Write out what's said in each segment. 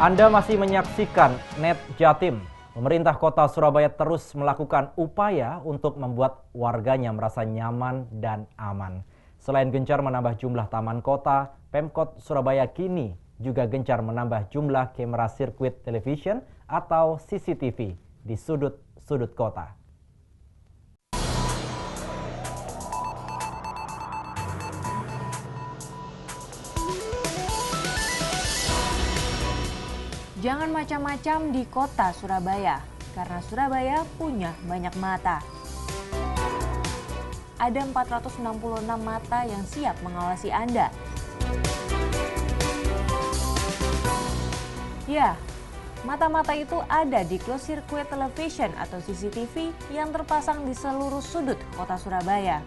Anda masih menyaksikan Net Jatim. Pemerintah Kota Surabaya terus melakukan upaya untuk membuat warganya merasa nyaman dan aman. Selain gencar menambah jumlah taman kota, Pemkot Surabaya kini juga gencar menambah jumlah kamera sirkuit television atau CCTV di sudut-sudut kota. Jangan macam-macam di kota Surabaya, karena Surabaya punya banyak mata. Ada 466 mata yang siap mengawasi Anda. Ya, mata-mata itu ada di closed circuit television atau CCTV yang terpasang di seluruh sudut kota Surabaya.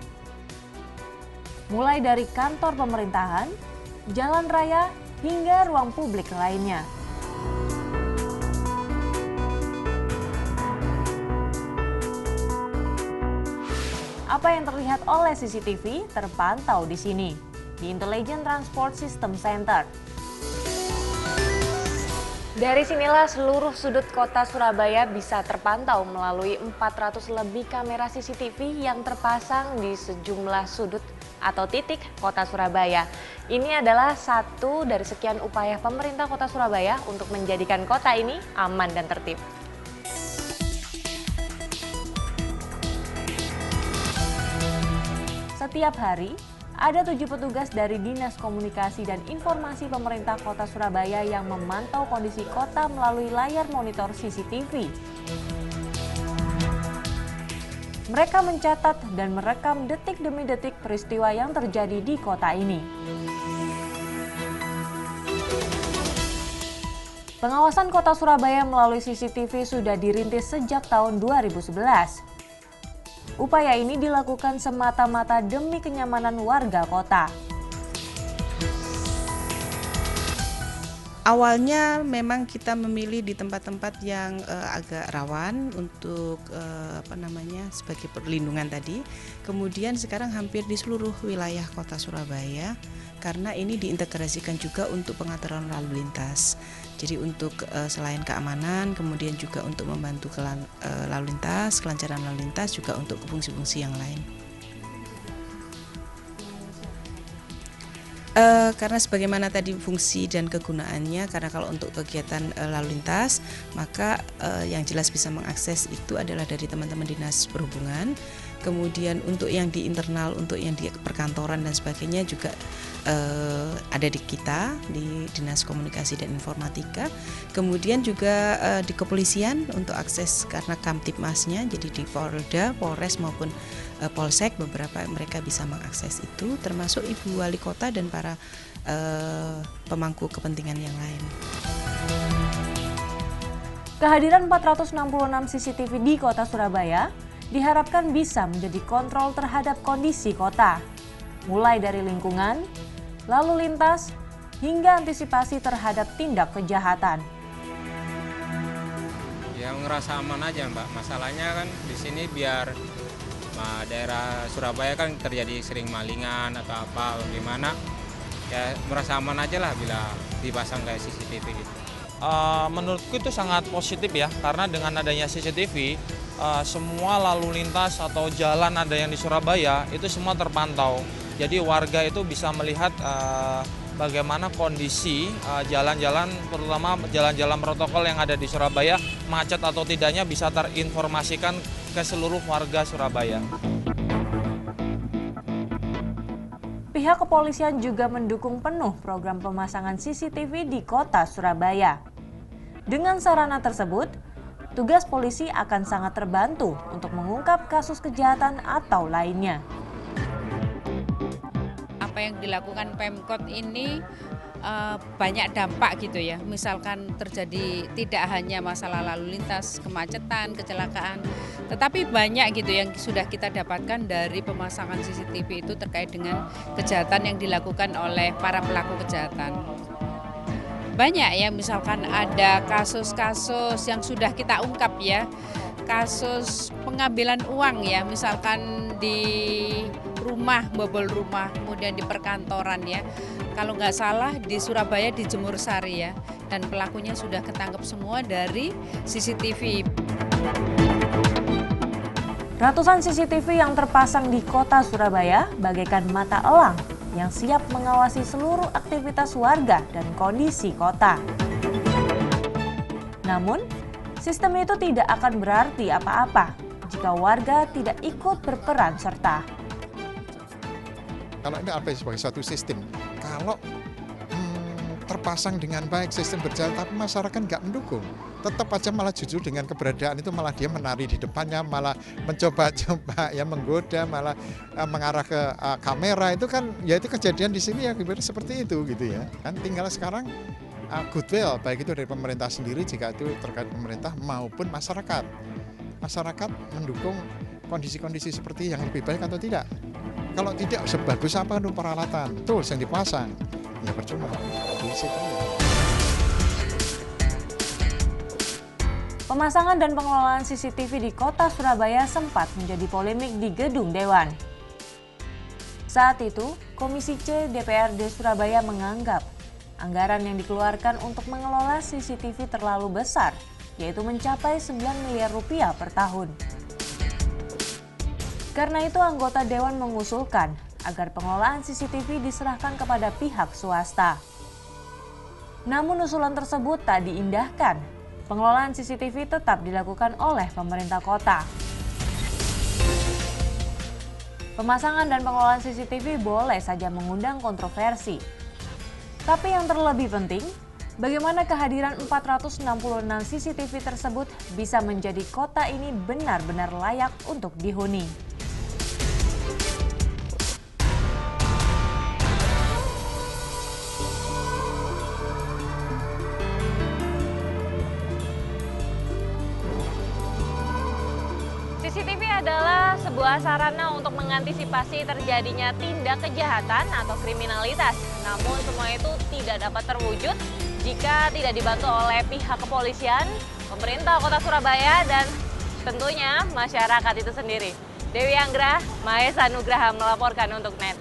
Mulai dari kantor pemerintahan, jalan raya, hingga ruang publik lainnya. Apa yang terlihat oleh CCTV terpantau di sini, di Intelligent Transport System Center. Dari sinilah seluruh sudut kota Surabaya bisa terpantau melalui 400 lebih kamera CCTV yang terpasang di sejumlah sudut atau titik kota Surabaya. Ini adalah satu dari sekian upaya pemerintah kota Surabaya untuk menjadikan kota ini aman dan tertib. Setiap hari, ada 7 petugas dari Dinas Komunikasi dan Informasi Pemerintah Kota Surabaya yang memantau kondisi kota melalui layar monitor CCTV. Mereka mencatat dan merekam detik demi detik peristiwa yang terjadi di kota ini. Pengawasan Kota Surabaya melalui CCTV sudah dirintis sejak tahun 2011. Upaya ini dilakukan semata-mata demi kenyamanan warga kota. Awalnya memang kita memilih di tempat-tempat yang agak rawan untuk sebagai perlindungan tadi. Kemudian sekarang hampir di seluruh wilayah kota Surabaya karena ini diintegrasikan juga untuk pengaturan lalu lintas. Jadi untuk selain keamanan, kemudian juga untuk membantu lalu lintas, kelancaran lalu lintas, juga untuk fungsi-fungsi yang lain. Karena sebagaimana tadi fungsi dan kegunaannya, karena kalau untuk kegiatan lalu lintas, maka yang jelas bisa mengakses itu adalah dari teman-teman dinas perhubungan. Kemudian untuk yang di internal, untuk yang di perkantoran dan sebagainya juga ada di kita, di Dinas Komunikasi dan Informatika. Kemudian juga di kepolisian untuk akses karena Kamtibmasnya, jadi di Polda, Polres maupun Polsek beberapa mereka bisa mengakses itu, termasuk Ibu Wali Kota dan para pemangku kepentingan yang lain. Kehadiran 466 CCTV di kota Surabaya diharapkan bisa menjadi kontrol terhadap kondisi kota, mulai dari lingkungan, lalu lintas, hingga antisipasi terhadap tindak kejahatan. Ya ngerasa aman aja Mbak, masalahnya kan di sini biar daerah Surabaya kan terjadi sering malingan atau apa gimana, ya merasa aman aja lah bila dipasang kayak CCTV gitu. Menurutku itu sangat positif ya, karena dengan adanya CCTV, semua lalu lintas atau jalan ada yang di Surabaya itu semua terpantau. Jadi warga itu bisa melihat bagaimana kondisi jalan-jalan, terutama jalan-jalan protokol yang ada di Surabaya, macet atau tidaknya bisa terinformasikan ke seluruh warga Surabaya. Pihak kepolisian juga mendukung penuh program pemasangan CCTV di kota Surabaya. Dengan sarana tersebut, tugas polisi akan sangat terbantu untuk mengungkap kasus kejahatan atau lainnya. Apa yang dilakukan Pemkot ini banyak dampak gitu ya. Misalkan terjadi tidak hanya masalah lalu lintas, kemacetan, kecelakaan, tetapi banyak gitu yang sudah kita dapatkan dari pemasangan CCTV itu terkait dengan kejahatan yang dilakukan oleh para pelaku kejahatan. Banyak ya, misalkan ada kasus-kasus yang sudah kita ungkap ya, kasus pengambilan uang ya, misalkan di rumah, bobol rumah, kemudian di perkantoran ya. Kalau nggak salah di Surabaya di Jemur Sari ya, dan pelakunya sudah ketangkep semua dari CCTV. Ratusan CCTV yang terpasang di kota Surabaya bagaikan mata elang yang siap mengawasi seluruh aktivitas warga dan kondisi kota. Namun, sistem itu tidak akan berarti apa-apa jika warga tidak ikut berperan serta. Kalau ini apa sebagai satu sistem, kalau terpasang dengan baik, sistem berjalan, tapi masyarakat nggak mendukung, tetap aja malah justru dengan keberadaan itu malah dia menari di depannya, malah mencoba-coba ya menggoda, malah mengarah ke kamera, itu kan ya itu kejadian di sini ya seperti itu gitu ya. Kan tinggal sekarang goodwill baik itu dari pemerintah sendiri jika itu terkait pemerintah maupun masyarakat. Masyarakat mendukung kondisi-kondisi seperti yang lebih baik atau tidak. Kalau tidak sebagus apa untuk peralatan terus yang dipasang, ya percuma. Pemasangan dan pengelolaan CCTV di kota Surabaya sempat menjadi polemik di gedung Dewan. Saat itu, Komisi C DPRD Surabaya menganggap anggaran yang dikeluarkan untuk mengelola CCTV terlalu besar, yaitu mencapai 9 miliar rupiah per tahun. Karena itu anggota Dewan mengusulkan agar pengelolaan CCTV diserahkan kepada pihak swasta. Namun usulan tersebut tak diindahkan. Pengelolaan CCTV tetap dilakukan oleh pemerintah kota. Pemasangan dan pengelolaan CCTV boleh saja mengundang kontroversi. Tapi yang terlebih penting, bagaimana kehadiran 466 CCTV tersebut bisa menjadi kota ini benar-benar layak untuk dihuni. CCTV adalah sebuah sarana untuk mengantisipasi terjadinya tindak kejahatan atau kriminalitas. Namun semua itu tidak dapat terwujud jika tidak dibantu oleh pihak kepolisian, pemerintah Kota Surabaya, dan tentunya masyarakat itu sendiri. Dewi Anggra, Mahesa Nugraha melaporkan untuk NET.